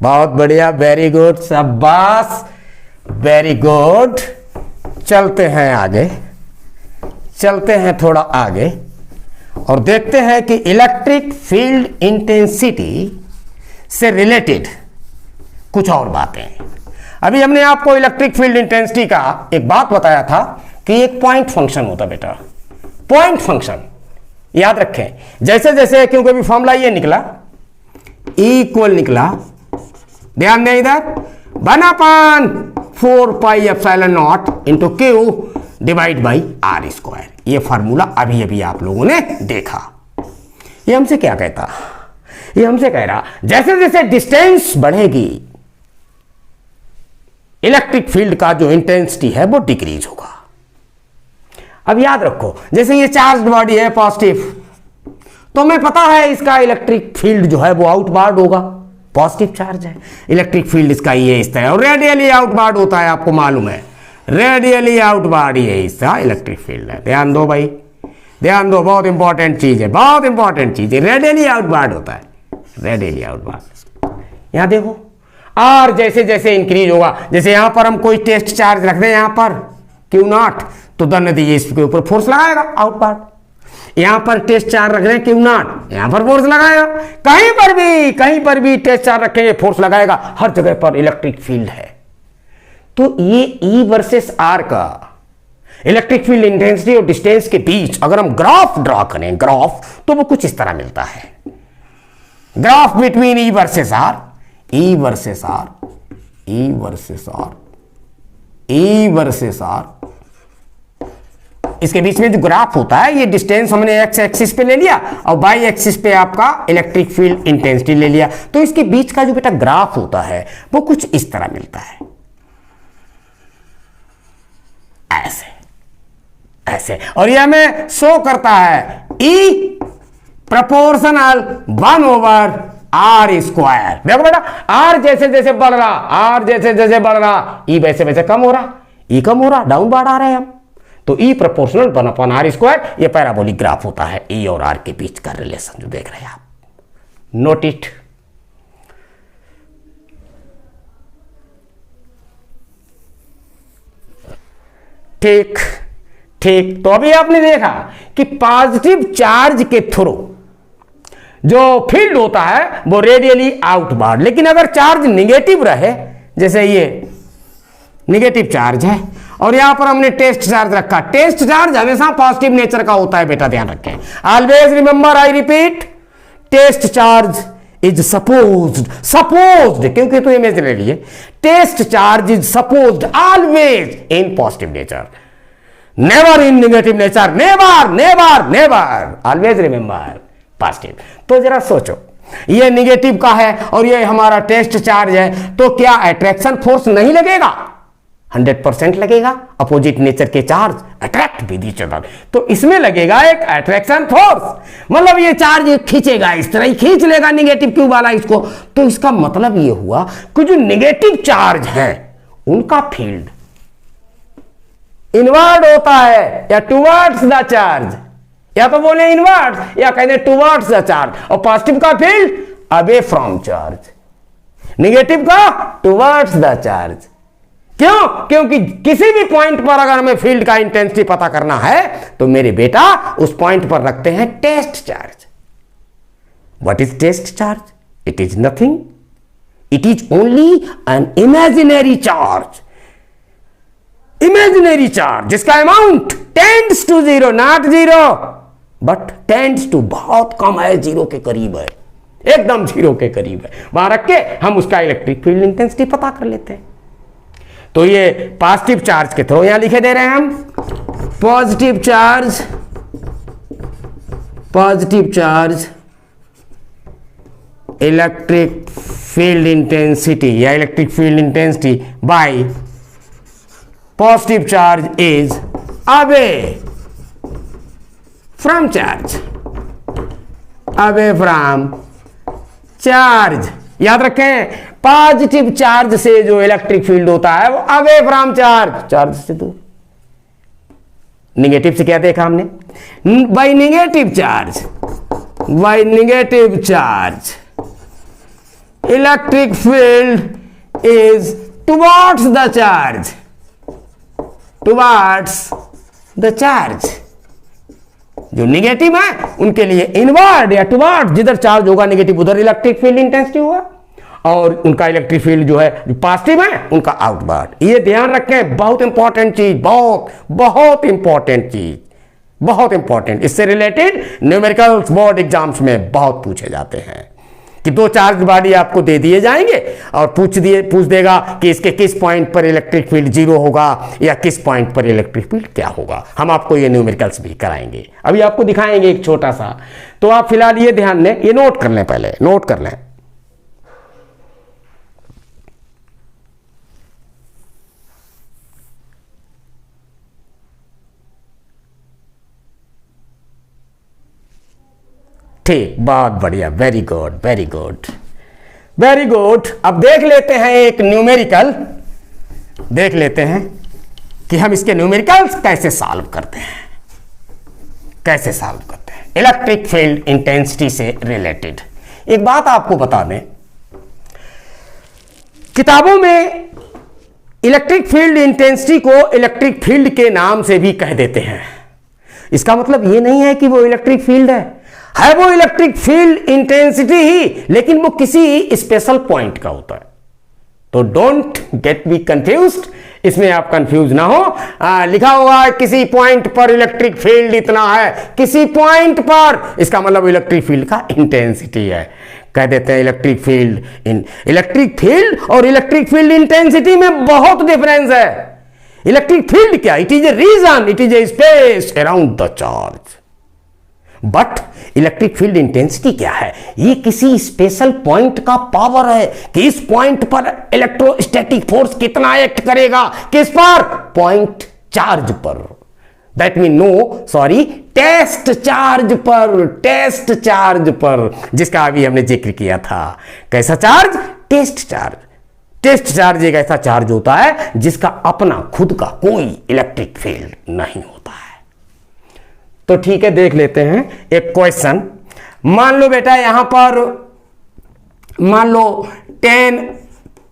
बहुत बढ़िया, वेरी गुड, शाबाश, वेरी गुड. चलते हैं आगे, चलते हैं थोड़ा आगे और देखते हैं कि इलेक्ट्रिक फील्ड इंटेंसिटी से रिलेटेड कुछ और बातें. अभी हमने आपको इलेक्ट्रिक फील्ड इंटेंसिटी का एक बात बताया था कि एक पॉइंट फंक्शन होता बेटा, पॉइंट फंक्शन याद रखें. जैसे जैसे, क्योंकि अभी फॉर्मूला ये निकला, इक्वल निकला, ध्यान दें इधर, 1/4πε0 into Q divide by are square. ये फार्मूला अभी अभी आप लोगों ने देखा. ये हमसे क्या कहता, ये हमसे कह रहा जैसे जैसे डिस्टेंस बढ़ेगी इलेक्ट्रिक फील्ड का जो इंटेंसिटी है वो डिक्रीज होगा. अब याद रखो, जैसे ये चार्ज बॉडी है पॉजिटिव, तो हमें पता है इसका इलेक्ट्रिक फील्ड जो है वो आउटवार्ड होगा, पॉजिटिव चार्ज है. इलेक्ट्रिक फील्ड इसका ये इस तरह, और रेडियली आउटवार्ड होता है, आपको मालूम है, रेडियली आउटवार्ड ये इसका इलेक्ट्रिक फील्ड है. ध्यान दो भाई, ध्यान दो, बहुत इंपॉर्टेंट चीज है, बहुत इंपॉर्टेंट चीज है. रेडियली आउटवार्ड होता है, रेडियली आउटवार्ड. यहां देखो, और जैसे जैसे इंक्रीज होगा, जैसे यहां पर हम कोई टेस्ट चार्ज रख दें यहां पर Q0, तो दन नतीजे इसके ऊपर फोर्स लगाएगा आउटवार्ड. यहां पर टेस्ट चार्ज रख रहे हैं Q0, यहां पर फोर्स लगाएगा. कहीं पर भी टेस्ट चार्ज रखेंगे फोर्स लगाएगा, हर जगह पर इलेक्ट्रिक फील्ड है. तो ये E वर्सेस R का इलेक्ट्रिक फील्ड इंटेंसिटी और डिस्टेंस के बीच अगर हम ग्राफ ड्रॉ करें, ग्राफ, तो वो कुछ इस तरह मिलता है. Graph between E versus R, E versus R, E versus R, E versus R, इसके बीच में जो ग्राफ होता है, ये डिस्टेंस हमने एक्स एक्सिस पे ले लिया और वाई एक्सिस पे आपका इलेक्ट्रिक फील्ड इंटेंसिटी ले लिया. तो इसके बीच का जो बेटा ग्राफ होता है वो कुछ इस तरह मिलता है, ऐसे ऐसे. और ये हमें शो करता है E प्रोपोर्शनल 1/r स्क्वायर. देखो बेटा, R जैसे जैसे बढ़ रहा, R जैसे जैसे बढ़ रहा, E वैसे वैसे कम हो रहा, E कम हो रहा, डाउनवर्ड आ रहे हैं हम. तो E प्रोपोर्शनल 1/r स्क्वायर, ये पैराबोलिक ग्राफ होता है E और R के बीच का रिलेशन जो देख रहे हैं आप. Note it. ठीक ठीक. तो अभी आपने देखा कि पॉजिटिव चार्ज के थ्रू जो फील्ड होता है वो रेडियली आउटवार्ड, लेकिन अगर चार्ज निगेटिव रहे, जैसे ये निगेटिव चार्ज है और यहां पर हमने टेस्ट चार्ज रखा, टेस्ट चार्ज हमेशा पॉजिटिव नेचर का होता है बेटा, ध्यान रखें. Always remember, I repeat, test charge is supposed, क्योंकि तो इमेजिनरी है, test charge is supposed always in positive nature, never in negative nature, never never never, always remember positive. तो जरा सोचो, ये निगेटिव का है और ये हमारा टेस्ट चार्ज है, तो क्या अट्रैक्शन फोर्स नहीं लगेगा? 100% लगेगा. अपोजिट नेचर के charge attract with each other, तो इसमें लगेगा एक अट्रैक्शन फोर्स. मतलब ये चार्ज खींचेगा, इस तरह ही खींच लेगा निगेटिव क्यू वाला इसको. तो इसका मतलब ये हुआ कि जो निगेटिव चार्ज है उनका फील्ड इनवर्ड होता है, या टुवर्ड्स द चार्ज, या तो बोले इनवर्ड या कहते टुवर्ड्स द चार्ज. और पॉजिटिव का field away from charge, negative का टुवर्ड्स द चार्ज. क्यों? क्योंकि किसी भी पॉइंट पर अगर हमें फील्ड का इंटेंसिटी पता करना है तो मेरे बेटा उस पॉइंट पर रखते हैं test charge. What is test charge? It is nothing, it is only an imaginary charge. Imaginary charge जिसका amount tends to zero, not zero but tends to, बहुत कम है, जीरो के करीब है, एकदम जीरो के करीब है. वहां रख के हम उसका इलेक्ट्रिक फील्ड इंटेंसिटी पता कर लेते हैं. तो ये पॉजिटिव चार्ज के थ्रू यहां लिखे दे रहे हैं हम, positive charge electric field intensity या electric field intensity by positive charge is away from charge, away from charge. याद रखें, पॉजिटिव चार्ज से जो इलेक्ट्रिक फील्ड होता है वो अवे फ्रॉम चार्ज, चार्ज से दूर। निगेटिव से क्या देखा हमने? Bye negative charge, bye negative charge electric field is towards the charge, towards the charge. जो निगेटिव है उनके लिए इनवर्ड या टुवर्ड, जिधर चार्ज होगा नेगेटिव उधर इलेक्ट्रिक फील्ड इंटेंसिटी होगा, और उनका इलेक्ट्रिक फील्ड जो है जो पॉजिटिव है उनका आउटवर्ड। ये ध्यान रखें, बहुत इंपॉर्टेंट चीज, बहुत बहुत इंपॉर्टेंट चीज, बहुत इंपॉर्टेंट। इससे रिलेटेड न्यूमेरिकल्स बोर्ड एग्जाम्स में बहुत पूछे जाते हैं कि दो चार्ज बॉडी आपको दे दिए जाएंगे और पूछ देगा कि इसके किस पॉइंट पर इलेक्ट्रिक फील्ड जीरो होगा या किस पॉइंट पर इलेक्ट्रिक फील्ड क्या होगा। हम आपको ये न्यूमेरिकल्स भी कराएंगे, अभी आपको दिखाएंगे एक छोटा सा। तो आप फिलहाल ये ध्यान दें, ये नोट कर लें, पहले नोट कर लें। ठीक, बहुत बढ़िया, very good very good very good. अब देख लेते हैं एक न्यूमेरिकल, देख लेते हैं कि हम इसके न्यूमेरिकल्स कैसे सॉल्व करते हैं, कैसे सॉल्व करते हैं इलेक्ट्रिक फील्ड इंटेंसिटी से रिलेटेड। एक बात आपको बता दें, किताबों में इलेक्ट्रिक फील्ड इंटेंसिटी को इलेक्ट्रिक फील्ड के नाम से भी कह देते हैं। इसका मतलब यह नहीं है कि वो इलेक्ट्रिक फील्ड है वो इलेक्ट्रिक फील्ड इंटेंसिटी ही, लेकिन वो किसी स्पेशल पॉइंट का होता है। तो डोंट गेट बी कंफ्यूज्ड, इसमें आप कंफ्यूज ना हो। लिखा हुआ है किसी पॉइंट पर इलेक्ट्रिक फील्ड इतना है, किसी पॉइंट पर, इसका मतलब इलेक्ट्रिक फील्ड का इंटेंसिटी है। कह देते हैं इलेक्ट्रिक फील्ड और इलेक्ट्रिक फील्ड इंटेंसिटी में बहुत डिफरेंस है। इलेक्ट्रिक फील्ड क्या? It is a region, it is a space around the charge. But electric field intensity क्या है? ये किसी स्पेशल पॉइंट का पावर है कि इस पॉइंट पर इलेक्ट्रोस्टैटिक फोर्स कितना एक्ट करेगा, किस पर? पॉइंट चार्ज पर, that mean no sorry test charge पर, टेस्ट चार्ज पर, जिसका अभी हमने जिक्र किया था। कैसा charge? Test charge. Test charge एक ऐसा चार्ज होता है जिसका अपना खुद का कोई इलेक्ट्रिक फील्ड नहीं होता है। तो ठीक है, देख लेते हैं एक क्वेश्चन। मान लो बेटा यहां पर मान लो 10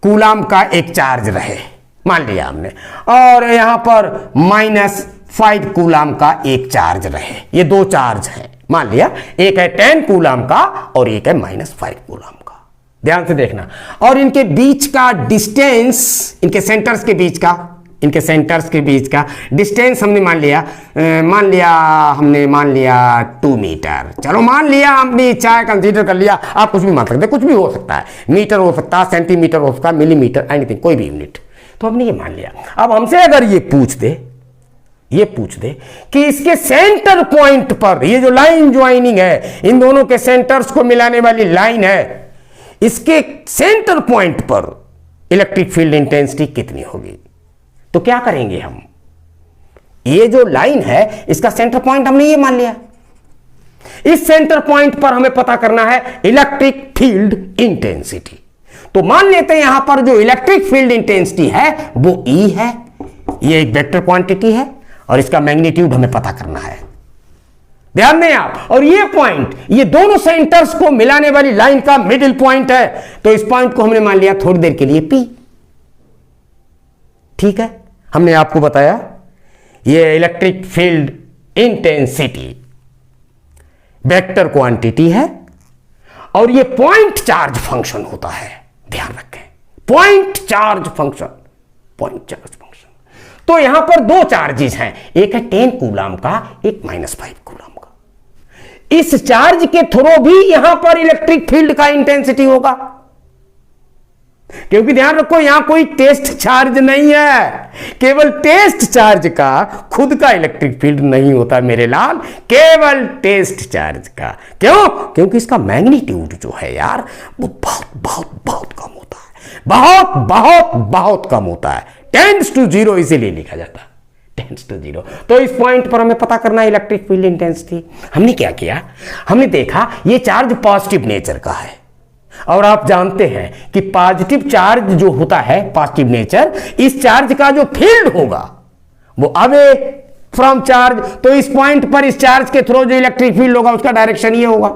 कूलम का एक चार्ज रहे, मान लिया हमने, और यहां पर -5 कूलम का एक चार्ज रहे। ये दो चार्ज हैं, मान लिया, एक है 10 कूलम का और एक है -5 कूलम का। ध्यान से देखना, और इनके बीच का डिस्टेंस, इनके सेंटर्स के बीच का, इनके सेंटर्स के बीच का डिस्टेंस हमने मान लिया 2 मीटर। चलो मान लिया, हमने चाहे कंसीडर कर लिया, आप कुछ भी मान सकते, कुछ भी हो सकता है, मीटर हो सकता है, सेंटीमीटर हो सकता है, मिलीमीटर, एनीथिंग, कोई भी यूनिट। तो हमने ये मान लिया। अब हमसे अगर ये पूछ दे कि इसके सेंटर पॉइंट पर, ये जो लाइन ज्वाइनिंग है, इन दोनों के सेंटर्स को मिलाने वाली लाइन है, इसके सेंटर पॉइंट पर इलेक्ट्रिक फील्ड इंटेंसिटी कितनी होगी? तो क्या करेंगे हम? ये जो लाइन है इसका सेंटर पॉइंट हमने ये मान लिया, इस सेंटर पॉइंट पर हमें पता करना है इलेक्ट्रिक फील्ड इंटेंसिटी। तो मान लेते हैं यहां पर जो इलेक्ट्रिक फील्ड इंटेंसिटी है वो E है, ये एक वेक्टर क्वांटिटी है और इसका मैग्नीट्यूड हमें पता करना है। ध्यान दें आप, और ये पॉइंट, ये दोनों सेंटर्स को मिलाने वाली लाइन का मिडिल पॉइंट है, तो इस पॉइंट को हमने मान लिया थोड़ी देर के लिए P। ठीक है, हमने आपको बताया ये electric field intensity vector quantity है और ये पॉइंट चार्ज फंक्शन होता है। ध्यान रखें, point charge function, point charge function. तो यहां पर दो चार्जेस हैं, एक है 10 कूलम का, एक -5 कूलम का। इस चार्ज के थ्रू भी यहां पर इलेक्ट्रिक फील्ड का इंटेंसिटी होगा, क्योंकि ध्यान रखो यहां कोई टेस्ट चार्ज नहीं है, केवल टेस्ट चार्ज का खुद का इलेक्ट्रिक फील्ड नहीं होता मेरे लाल, केवल टेस्ट चार्ज का। क्यों? क्योंकि इसका मैग्नीट्यूड जो है यार वो बहुत बहुत बहुत कम होता है, बहुत बहुत बहुत कम होता है। टेंड्स टू जीरो इसीलिए लिखा जाता, टेंड्स टू जीरो। तो इस पॉइंट पर हमें पता करना है इलेक्ट्रिक फील्ड इंटेंसिटी। हमने क्या किया, हमने देखा ये चार्ज पॉजिटिव नेचर का है, और आप जानते हैं कि पॉजिटिव चार्ज जो होता है पॉजिटिव नेचर, इस चार्ज का जो फील्ड होगा वो अवे फ्रॉम चार्ज। तो इस पॉइंट पर इस चार्ज के थ्रू जो इलेक्ट्रिक फील्ड होगा उसका डायरेक्शन ये होगा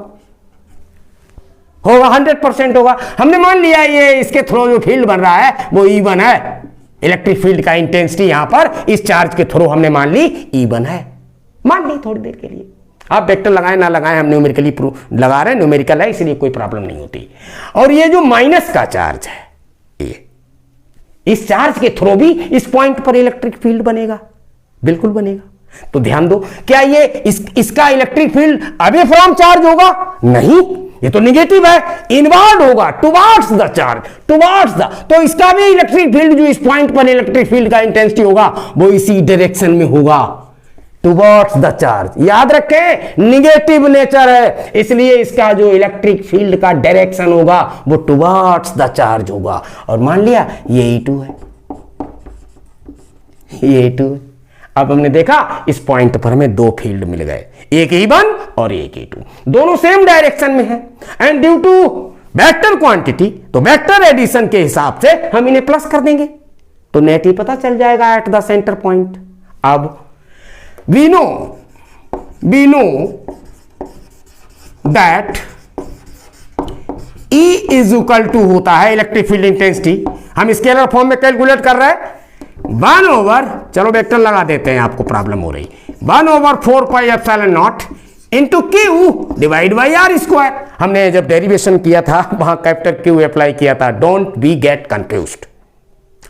100% होगा। हमने मान लिया ये इसके थ्रू जो फील्ड बन रहा है वो E1 है, इलेक्ट्रिक फील्ड का इंटेंसिटी यहां पर इस चार्ज के थ्रू हमने मान ली E1 है, मान ली थोड़ी देर के लिए। आप वेक्टर लगाएं ना लगाएं, हम न्यूमेरिकली प्रूफ लगा रहे हैं, न्यूमेरिकल है इसलिए कोई प्रॉब्लम नहीं होती। और ये जो माइनस का चार्ज है, ये इस चार्ज के थ्रू भी इस पॉइंट पर इलेक्ट्रिक फील्ड बनेगा, बिल्कुल बनेगा। तो ध्यान दो, क्या ये इसका electric field away from charge होगा? नहीं, ये तो निगेटिव है, इनवर्ड होगा, towards the charge, towards the. तो इसका भी इलेक्ट्रिक फील्ड जो इस पॉइंट पर इलेक्ट्रिक फील्ड का इंटेंसिटी होगा वो इसी डायरेक्शन में होगा, टुवर्ड्स द चार्ज। याद रखें निगेटिव नेचर है, इसलिए इसका जो इलेक्ट्रिक फील्ड का डायरेक्शन होगा वो टुवर्ड्स द चार्ज होगा। और मान लिया ये E2 है, ये E2 है। अब हमने देखा इस पॉइंट पर हमें दो फील्ड मिल गए, एक E1 और एक E2, दोनों सेम डायरेक्शन में है। And due to vector quantity, तो वेक्टर एडिशन के हिसाब से हम इन्हें प्लस कर देंगे तो नेट ही पता चल जाएगा एट द सेंटर पॉइंट। अब we know that E is equal to होता है इलेक्ट्रिक फील्ड इंटेंसिटी, हम स्केलर फॉर्म में कैलकुलेट कर रहे हैं 1 ओवर, चलो वेक्टर लगा देते हैं, आपको प्रॉब्लम हो रही, 1/4 pi epsilon naught into Q divide by are square. हमने जब डेरिवेशन किया था वहां कैपिटल क्यू अप्लाई किया था, डोंट बी गेट कंफ्यूज्ड।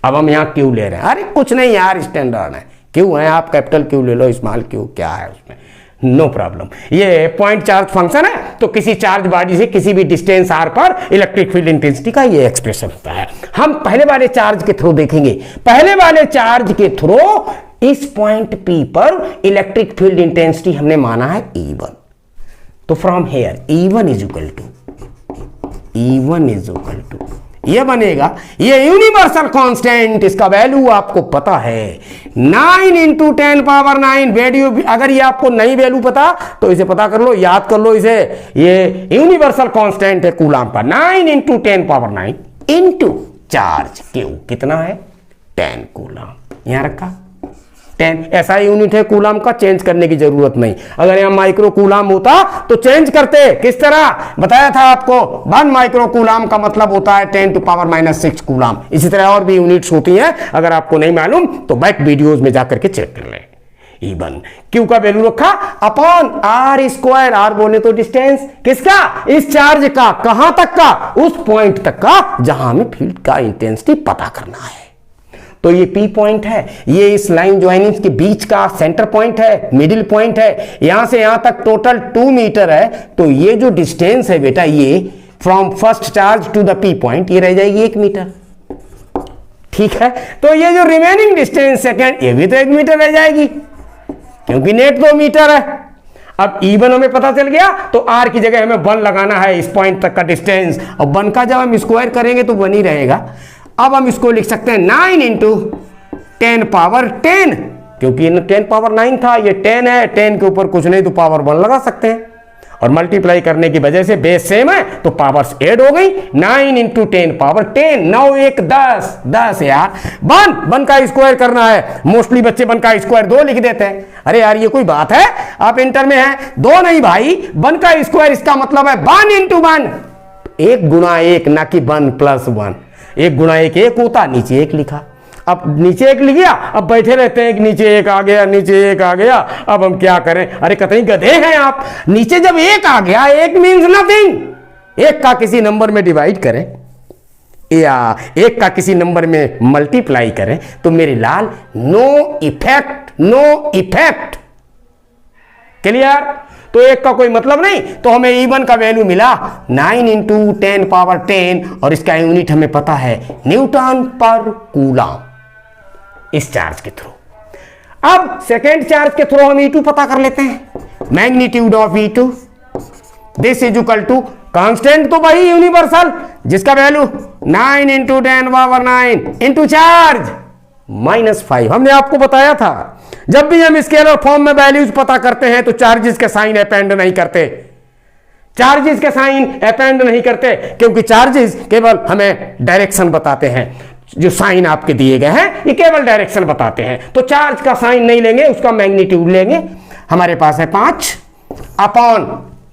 अब हम यहां क्यू ले रहे हैं, अरे कुछ नहीं यार, स्टैंडर्ड है, क्यू है, आप कैपिटल क्यू ले लो, स्मॉल क्यू क्या है उसमें, नो प्रॉब्लम। ये पॉइंट चार्ज फंक्शन है, तो किसी चार्ज बॉडी से किसी भी डिस्टेंस आर पर इलेक्ट्रिक फील्ड इंटेंसिटी का ये एक्सप्रेशन होता है। हम पहले वाले चार्ज के थ्रू देखेंगे, पहले वाले चार्ज के थ्रू इस पॉइंट P पर इलेक्ट्रिक फील्ड इंटेंसिटी हमने माना है E1। तो from here E1 is equal to ये बनेगा, ये यूनिवर्सल कांस्टेंट, इसका वैल्यू आपको पता है 9 इंटू 10⁻⁹ वैल्यू। अगर ये आपको नहीं वैल्यू पता तो इसे पता कर लो, याद कर लो इसे, ये यूनिवर्सल कांस्टेंट है कूलाम का, 9 इंटू 10⁻⁹ इंटू चार्ज क्यू कितना है 10 कूलाम, यहां रखा 10, ऐसा यूनिट है कूलाम का, चेंज करने की जरूरत नहीं। अगर यहां माइक्रो कूलाम होता तो चेंज करते, किस तरह बताया था आपको, 1 माइक्रो कूलाम का मतलब होता है 10⁻⁻⁶ कूलाम। इसी तरह और भी यूनिट्स होती हैं, अगर आपको नहीं मालूम तो बैक वीडियोस में जाकर के चेक कर लें। E1 क्यू का वैल्यू रखा अपॉन आर स्क्वायर, आर बोले तो डिस्टेंस किसका, इस चार्ज का, कहां तक का, उस पॉइंट तक का जहां हमें फील्ड का इंटेंसिटी पता करना है। तो ये P पॉइंट है, ये इस लाइन ज्वाइनिंग के बीच का सेंटर पॉइंट है, मिडिल पॉइंट है, यहां से यहां तक टोटल 2 मीटर है। तो ये जो डिस्टेंस है बेटा, ये from first charge to the P point, ये रह जाएगी 1 मीटर, ठीक है। तो ये जो रिमेनिंग डिस्टेंस सेकेंड, ये भी तो 1 मीटर रह जाएगी, क्योंकि नेट 2 मीटर है। अब E1 हमें पता चल गया, तो R की जगह हमें 1 लगाना है, इस पॉइंट तक का डिस्टेंस, और 1 का जब हम स्क्वायर करेंगे तो 1 ही रहेगा। अब हम इसको लिख सकते हैं 9 इंटू 10⁻10, क्योंकि 10⁻9 था, ये 10 है, 10 के ऊपर कुछ नहीं तो पावर 1 लगा सकते हैं, और मल्टीप्लाई करने की वजह से बेस सेम है तो पावर्स ऐड हो गई। 9 इंटू 10⁻10, 9 1 10, 10 यार, 1 का स्क्वायर करना है, मोस्टली बच्चे 1 का स्क्वायर 2 लिख देते हैं। अरे यार ये कोई बात है, आप इंटर में हैं, 2 नहीं भाई, 1 का स्क्वायर इसका मतलब है 1 इंटू 1, 1 गुणा 1, ना कि 1 प्लस 1, 1 गुणा 1 1 होता, नीचे 1 लिखा। अब नीचे 1 लिख गया, अब बैठे रहते हैं कि नीचे 1 आ गया, नीचे 1 आ गया, अब हम क्या करें, अरे कतई गधे हैं आप। नीचे जब 1 आ गया, 1 मीन्स नथिंग, 1 का किसी नंबर में डिवाइड करें या 1 का किसी नंबर में मल्टीप्लाई करें तो मेरे लाल नो इफेक्ट, क्लियर। तो 1 का कोई मतलब नहीं, तो हमें E1 का वैल्यू मिला 9 इंटू 10⁻10, और इसका यूनिट हमें पता है न्यूटन पर कूलाम, इस चार्ज के थ्रू। अब सेकेंड चार्ज के थ्रू हम E2 पता कर लेते हैं, magnitude of E2 this is equal to, constant तो वही यूनिवर्सल जिसका वैल्यू 9 इंटू 10⁻9 इंटू चार्ज -5। हमने आपको बताया था जब भी हम स्केलर फॉर्म में वैल्यूज पता करते हैं तो चार्जेस के साइन अपेंड नहीं करते, चार्जेस के साइन अपेंड नहीं करते, क्योंकि चार्जेस केवल हमें डायरेक्शन बताते हैं। जो साइन आपके दिए गए हैं ये केवल डायरेक्शन बताते हैं, तो चार्ज का साइन नहीं लेंगे, उसका मैग्नीट्यूड लेंगे। हमारे पास है 5 अपॉन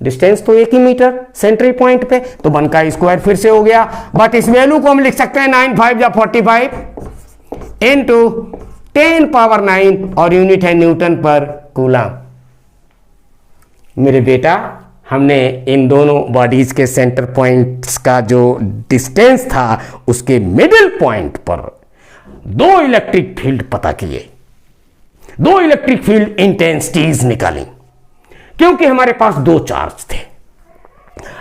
डिस्टेंस तो 1 ही मीटर सेंट्री पॉइंट पे, तो 1 का स्क्वायर फिर से हो गया। बट इस वैल्यू को हम लिख सकते हैं 9 5 या 45 इंटू 10⁻9 और यूनिट है न्यूटन पर कूलम। मेरे बेटा हमने इन दोनों बॉडीज के सेंटर पॉइंट्स का जो डिस्टेंस था उसके मिडिल पॉइंट पर 2 इलेक्ट्रिक फील्ड पता किए, 2 इलेक्ट्रिक फील्ड इंटेंसिटीज निकाली, क्योंकि हमारे पास 2 चार्ज थे।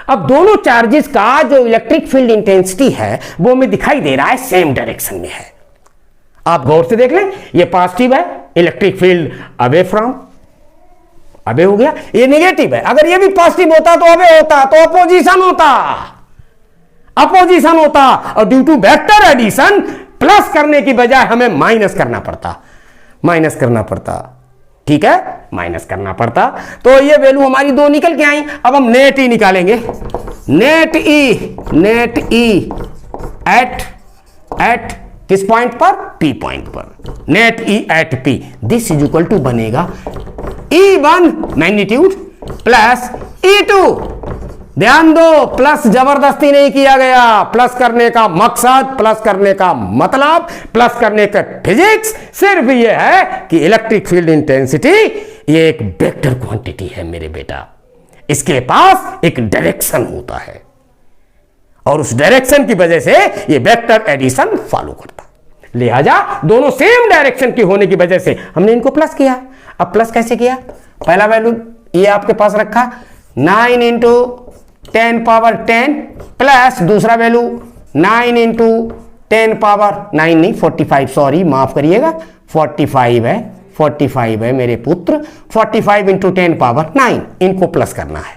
अब दोनों चार्जेस का जो इलेक्ट्रिक फील्ड इंटेंसिटी है वो हमें दिखाई दे रहा है सेम डायरेक्शन में है। आप गौर से देख लें, ये पॉजिटिव है, इलेक्ट्रिक फील्ड अवे फ्रॉम, अबे हो गया, ये नेगेटिव है। अगर ये भी पॉजिटिव होता तो अबे होता, तो अपोजिशन होता, अपोजिशन होता। और due to vector addition plus करने की बजाय हमें माइनस करना पड़ता, माइनस करना पड़ता, ठीक है, माइनस करना पड़ता। तो ये वैल्यू हमारी 2 निकल के आई। अब हम नेट ई निकालेंगे, नेट ई एट किस पॉइंट पर, पी पॉइंट पर, net e at p. This is equal to बनेगा E1 मैग्नीट्यूड प्लस E2। ध्यान दो, प्लस जबरदस्ती नहीं किया गया, प्लस करने का मकसद, प्लस करने का मतलब, प्लस करने का फिजिक्स सिर्फ यह है कि इलेक्ट्रिक फील्ड इंटेंसिटी ये एक वेक्टर क्वांटिटी है मेरे बेटा, इसके पास एक डायरेक्शन होता है और उस डायरेक्शन की वजह से ये वेक्टर एडिशन फॉलो करता है। लिहाजा दोनों सेम डायरेक्शन की होने की वजह से हमने इनको प्लस किया। अब प्लस कैसे किया, पहला वैल्यू ये आपके पास रखा 9 इंटू 10⁻10 प्लस दूसरा वैल्यू 9 इंटू 10⁻9 नहीं 45, सॉरी माफ करिएगा, 45 है मेरे पुत्र, 45 इंटू 10⁻9 इनको प्लस करना है।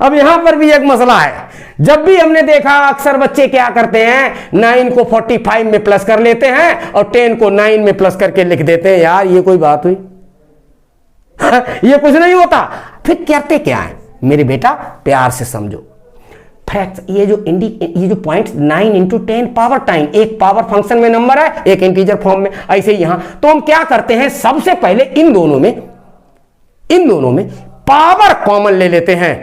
अब यहां पर भी एक मसला है, जब भी हमने देखा अक्सर बच्चे क्या करते हैं, 9 को 45 में प्लस कर लेते हैं और 10 को 9 में प्लस करके लिख देते हैं। यार ये कोई बात हुई? ये कुछ नहीं होता। फिर करते क्या है मेरे बेटा, प्यार से समझो फैक्ट। ये जो पॉइंट 9 इंटू 10⁻9 एक पावर फंक्शन में नंबर है, एक इंटीजर फॉर्म में, ऐसे ही यहां। तो हम क्या करते हैं, सबसे पहले इन दोनों में पावर कॉमन ले लेते हैं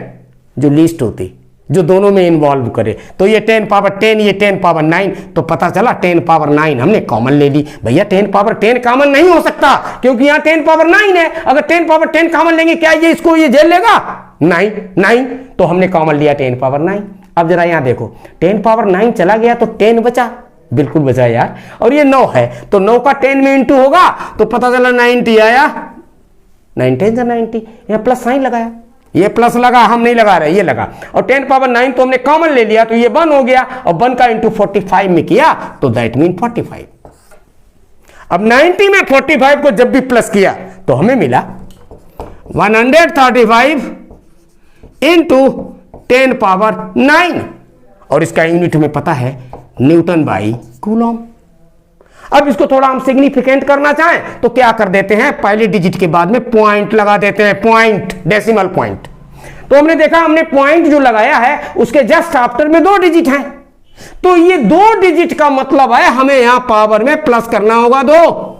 जो लीस्ट होती, जो दोनों में इन्वॉल्व करे। तो ये 10⁻10 ये 10⁻9, तो पता चला 10⁻9 हमने कॉमन ले ली। भैया 10⁻10 कॉमन नहीं हो सकता क्योंकि यहां 10⁻9 है। अगर 10⁻10 कॉमन लेंगे क्या ये इसको ये झेल लेगा? नहीं, तो हमने कॉमन लिया 10⁻9। अब जरा यहां देखो, 10⁻9 चला गया तो 10 बचा, बिल्कुल बचा यार। और ये 9 है तो 9 का 10 में इंटू होगा तो पता चला 90 आया, 90 यहां प्लस साइन लगाया, ये प्लस लगा, हम नहीं लगा रहे, ये लगा। और 10⁻9 तो हमने कॉमन ले लिया तो ये 1 हो गया, और 1 का इंटू 45 में किया तो दैट मीन 45। अब 90 में 45 को जब भी प्लस किया तो हमें मिला 135 इंटू 10⁻9 और इसका यूनिट हमें पता है न्यूटन बाई कूलॉम। अब इसको थोड़ा हम सिग्निफिकेंट करना चाहें तो क्या कर देते हैं, पहले डिजिट के बाद में पॉइंट लगा देते हैं, पॉइंट, डेसिमल पॉइंट। तो हमने देखा, हमने पॉइंट जो लगाया है उसके जस्ट आफ्टर में 2 डिजिट हैं, तो ये 2 डिजिट का मतलब है हमें यहां पावर में प्लस करना होगा 2।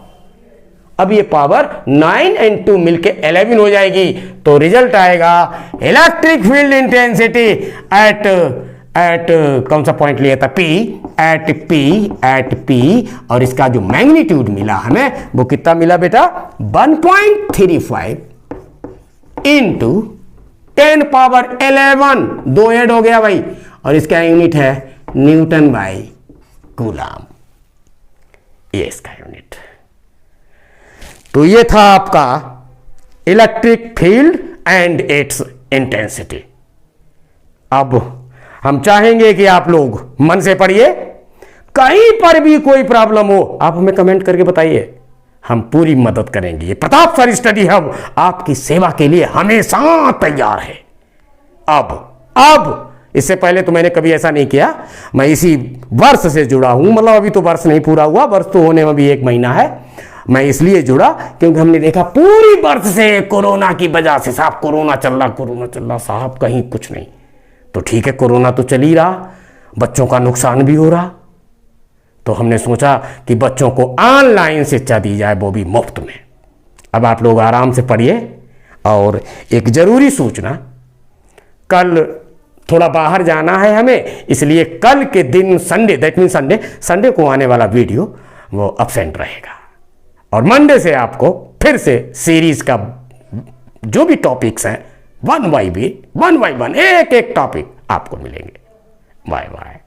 अब ये पावर 9 एंड 2 मिलके 11 हो जाएगी, तो रिजल्ट आएगा इलेक्ट्रिक फील्ड इंटेंसिटी एट कौन सा पॉइंट लिया था, एट पी, और इसका जो मैग्नीट्यूड मिला हमें वो कितना मिला बेटा, 1.35 इंटू 10⁻11, 2 ऐड हो गया भाई, और इसका यूनिट है न्यूटन बाई कूलम, ये इसका यूनिट। तो ये था आपका electric field and it's intensity. अब हम चाहेंगे कि आप लोग मन से पढ़िए, कहीं पर भी कोई प्रॉब्लम हो आप हमें कमेंट करके बताइए, हम पूरी मदद करेंगे। प्रताप सर स्टडी हब आपकी सेवा के लिए हमेशा तैयार है। अब इससे पहले तो मैंने कभी ऐसा नहीं किया। मैं इसी वर्ष से जुड़ा हूं, मतलब अभी तो वर्ष नहीं पूरा हुआ, वर्ष तो होने में भी 1 महीना है। मैं इसलिए जुड़ा क्योंकि हमने देखा पूरी वर्ष से कोरोना की वजह से साहब कोरोना चल रहा साहब, कहीं कुछ नहीं। तो ठीक है, कोरोना तो चल ही रहा, बच्चों का नुकसान भी हो रहा, तो हमने सोचा कि बच्चों को ऑनलाइन शिक्षा दी जाए, वो भी मुफ्त में। अब आप लोग आराम से पढ़िए। और एक जरूरी सूचना, कल थोड़ा बाहर जाना है हमें, इसलिए कल के दिन संडे, दैट मीन संडे को आने वाला वीडियो वो अब्सेंट रहेगा। और मंडे से आपको फिर से सीरीज का जो भी टॉपिक्स हैं 1 बाय 1 एक एक टॉपिक आपको मिलेंगे। Bye bye.